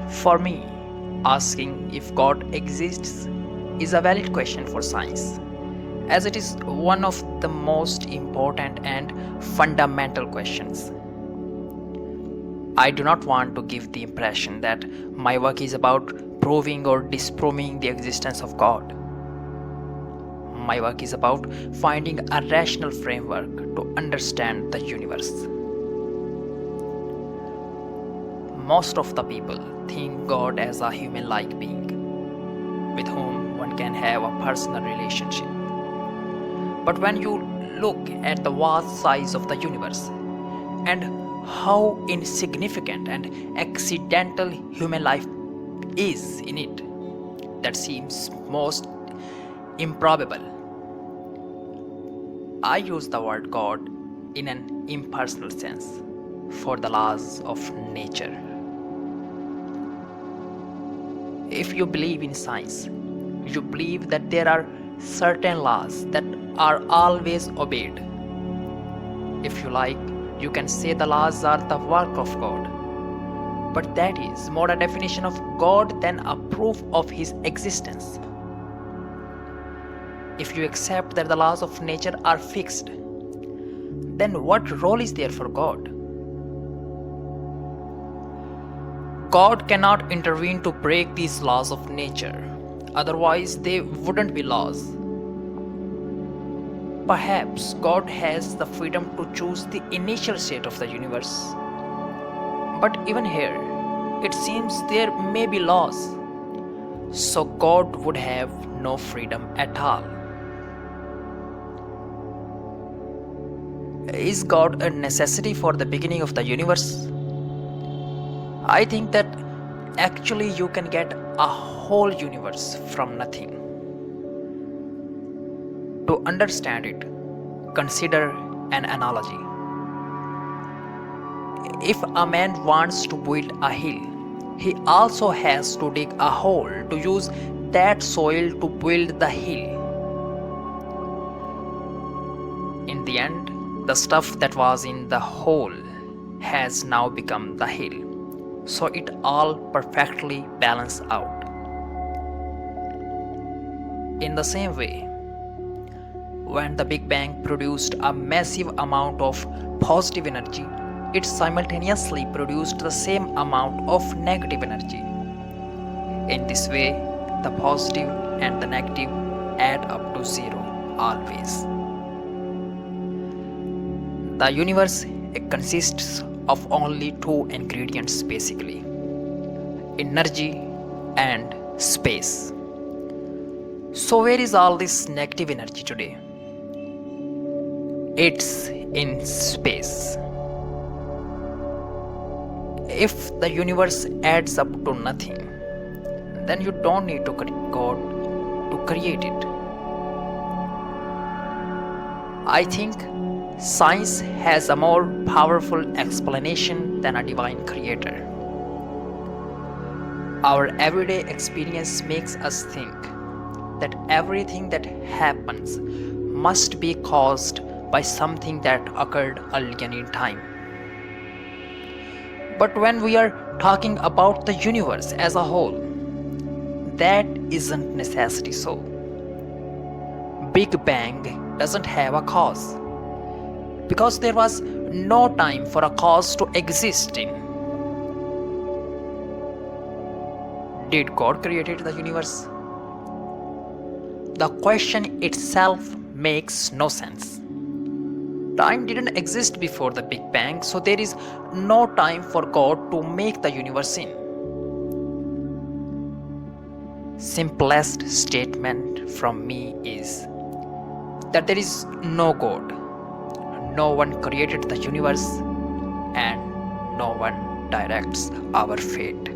For me, asking if God exists is a valid question for science, as it is one of the most important and fundamental questions. I do not want to give the impression that my work is about proving or disproving the existence of God. My work is about finding a rational framework to understand the universe. Most of the people think God as a human like being with whom one can have a personal relationship. But when you look at the vast size of the universe and how insignificant and accidental human life is in it, that seems most improbable. I use the word God in an impersonal sense for the laws of nature. If you believe in science, you believe that there are certain laws that are always obeyed. If you like, you can say the laws are the work of God. But that is more a definition of God than a proof of His existence. If you accept that the laws of nature are fixed, then what role is there for God? God cannot intervene to break these laws of nature, otherwise, they wouldn't be laws. Perhaps God has the freedom to choose the initial state of the universe. But even here, it seems there may be laws, so God would have no freedom at all. Is God a necessity for the beginning of the universe? I think that actually you can get a whole universe from nothing. To understand it, consider an analogy. If a man wants to build a hill, he also has to dig a hole to use that soil to build the hill. In the end, the stuff that was in the hole has now become the hill. So it all perfectly balances out. In the same way, when the Big Bang produced a massive amount of positive energy, it simultaneously produced the same amount of negative energy. In this way, the positive and the negative add up to zero always. The universe consists of only two ingredients basically: energy and space. So, where is all this negative energy today? It's in space. If the universe adds up to nothing, then you don't need to God to create it. I think science has a more powerful explanation than a divine creator. Our everyday experience makes us think that everything that happens must be caused by something that occurred earlier in time. But when we are talking about the universe as a whole, that isn't necessarily so. Big Bang doesn't have a cause, because there was no time for a cause to exist in. Did God create the universe? The question itself makes no sense. Time didn't exist before the Big Bang, so there is no time for God to make the universe in. Simplest statement from me is that there is no God. No one created the universe, and no one directs our fate.